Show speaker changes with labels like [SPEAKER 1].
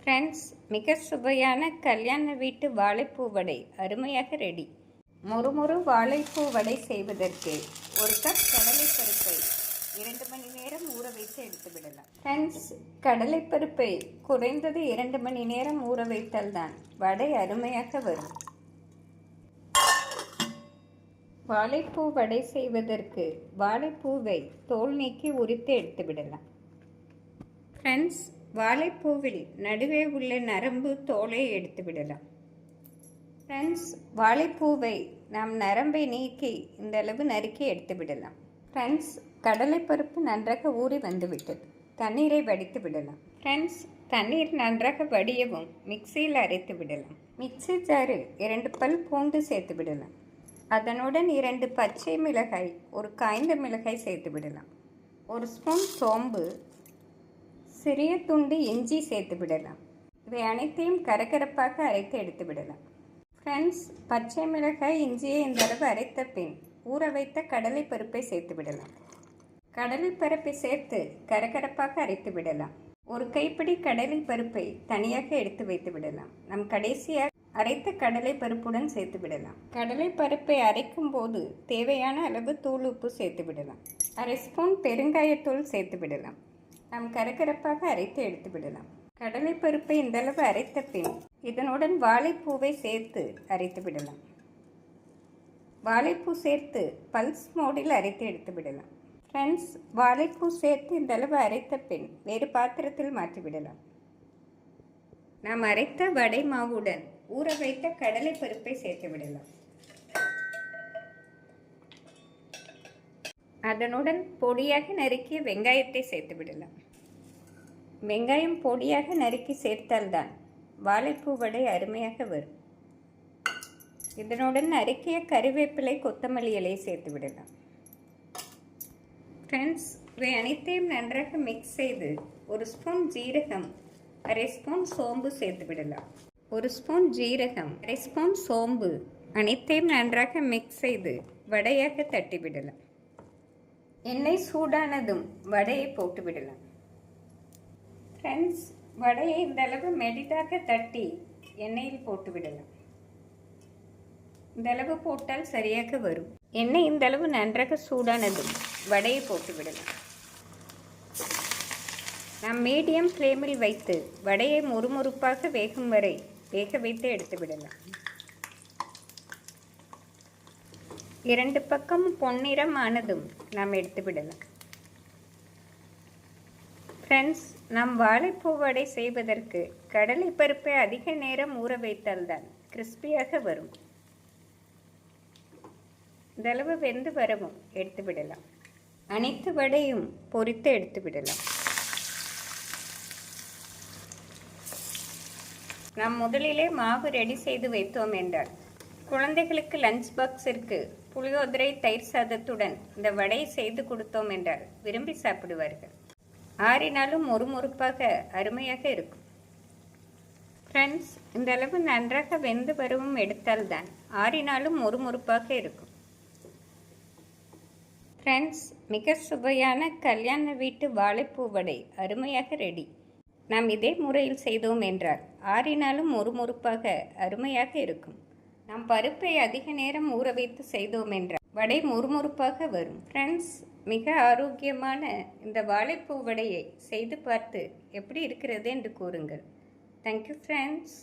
[SPEAKER 1] Friends, மிக சுவையான கல்யாண வீட்டு வாழைப்பூ வடை அருமையாக ரெடி. மொறுமொறு வாழைப்பூ வடை செய்வதற்கு ஒரு கப் கடலைப்பருப்பை 2 மணி நேரம் ஊற வைத்து எடுத்துவிடலாம். ஃப்ரெண்ட்ஸ், கடலைப்பருப்பை குறைந்தது 2 மணி நேரம் ஊற வைத்தால்தான் வடை அருமையாக வரும். வாழைப்பூ வடை செய்வதற்கு வாழைப்பூவை தோல் நீக்கி உரித்து எடுத்துவிடலாம். ஃப்ரெண்ட்ஸ், வாழைப்பூவில் நடுவே உள்ள நரம்பு தோலை எடுத்து விடலாம். ஃப்ரெண்ட்ஸ், வாழைப்பூவை நாம் நரம்பை நீக்கி இந்த அளவு நறுக்கி எடுத்து விடலாம். ஃப்ரெண்ட்ஸ், கடலைப்பருப்பு நன்றாக ஊறி வந்துவிட்டது. தண்ணீரை வடித்து விடலாம். ஃப்ரெண்ட்ஸ், தண்ணீர் நன்றாக வடியவும் மிக்சியில் அரைத்து விடலாம். மிக்சி ஜாரு 2 பல் பூண்டு சேர்த்து விடலாம். அதனுடன் 2 பச்சை மிளகாய், ஒரு காய்ந்த மிளகாய் சேர்த்து விடலாம். 1 ஸ்பூன் சோம்பு, சிறிய துண்டு இஞ்சி சேர்த்து விடலாம். இவை அனைத்தையும் கரகரப்பாக அரைத்து எடுத்து விடலாம். ஃப்ரெண்ட்ஸ், பச்சை மிளகாய் இஞ்சியை இந்த அளவு அரைத்த பின் ஊற வைத்த கடலை பருப்பை சேர்த்து விடலாம். கடலை பருப்பை சேர்த்து கரகரப்பாக அரைத்து விடலாம். ஒரு கைப்பிடி கடலை பருப்பை தனியாக எடுத்து வைத்து விடலாம். நம் கடைசியாக அரைத்த கடலை பருப்புடன் சேர்த்து விடலாம். கடலை பருப்பை அரைக்கும் போது தேவையான அளவு தூள் உப்பு சேர்த்து விடலாம். 1/2 ஸ்பூன் பெருங்காயத்தூள் சேர்த்து விடலாம். நாம் கரகரப்பாக அரைத்து எடுத்து விடலாம். கடலைப்பருப்பை இந்தளவு அரைத்த பின் இதனுடன் வாழைப்பூவை சேர்த்து அரைத்து விடலாம். வாழைப்பூ சேர்த்து பல்ஸ் மோடில் அரைத்து எடுத்து விடலாம். ஃப்ரெண்ட்ஸ், வாழைப்பூ சேர்த்து இந்தளவு அரைத்த பின் வேறு பாத்திரத்தில் மாற்றிவிடலாம். நாம் அரைத்த வடை மாவுடன் ஊற வைத்த கடலைப்பருப்பை சேர்த்து விடலாம். அதனுடன் பொடியாக நறுக்கிய வெங்காயத்தை சேர்த்து விடலாம். வெங்காயம் பொடியாக நறுக்கி சேர்த்தால்தான் வாழைப்பூ வடை அருமையாக வரும். இதனுடன் நறுக்கிய கறிவேப்பிலை, கொத்தமல்லி இலையை சேர்த்து விடலாம். ஃப்ரெண்ட்ஸ், இவை அனைத்தையும் நன்றாக மிக்ஸ் செய்து 1 ஸ்பூன் ஜீரகம், 1/2 ஸ்பூன் சோம்பு சேர்த்து விடலாம். 1 ஸ்பூன் ஜீரகம், 1/2 ஸ்பூன் சோம்பு அனைத்தையும் நன்றாக மிக்ஸ் செய்து வடையாக தட்டி விடலாம். எண்ணெய் சூடானதும் வடையை போட்டு விடலாம். ஃப்ரெண்ட்ஸ், வடையை இந்த அளவு மெலிதாக தட்டி எண்ணெயில் போட்டு விடலாம். இந்த அளவு போட்டால் சரியாக வரும். எண்ணெய் இந்த அளவு நன்றாக சூடானதும் வடையை போட்டு விடலாம். நாம் மீடியம் ஃப்ளேமில் வைத்து வடையை மொறுமொறுப்பாக வேகும் வரை வேக வைத்து எடுத்து விடலாம். 2 பக்கம் பொன்னிறம் ஆனதும் நாம் எடுத்து விடலாம். ஃப்ரெண்ட்ஸ், நாம் வாழைப்பூ வடை செய்வதற்கு கடலை பருப்பை அதிக நேரம் ஊற வைத்தால்தான் கிறிஸ்பியாக வரும். இந்தளவு வெந்து வரவும் எடுத்து விடலாம். அனைத்து வடையும் பொரித்து எடுத்து விடலாம். நாம் முதலிலே மாவு ரெடி செய்து வைத்தோம் என்றால் குழந்தைகளுக்கு லஞ்ச் பாக்ஸிற்கு புளியோதரை, தயிர் சாதத்துடன் இந்த வடையை செய்து கொடுத்தோம் என்றால் விரும்பி சாப்பிடுவார்கள். ஆறினாலும் மொறுமொறுப்பாக அருமையாக இருக்கும். ஃப்ரெண்ட்ஸ், இந்த அளவு நன்றாக வெந்து வரவும் எடுத்தால்தான் ஆறினாலும் மொறுமொறுப்பாக இருக்கும். ஃப்ரெண்ட்ஸ், மிக சுவையான கல்யாண வீட்டு வாழைப்பூ வடை அருமையாக ரெடி. நாம் இதே முறையில் செய்தோம் என்றால் ஆறினாலும் மொறுமொறுப்பாக அருமையாக இருக்கும். நாம் பருப்பை அதிக நேரம் ஊற வைத்து செய்தோம் என்றால் வடை மொறுமொறுப்பாக வரும். ஃப்ரெண்ட்ஸ், மிக ஆரோக்கியமான இந்த வாழைப்பூ வடையை செய்து பார்த்து எப்படி இருக்கிறது என்று கூறுங்கள். Thank you friends.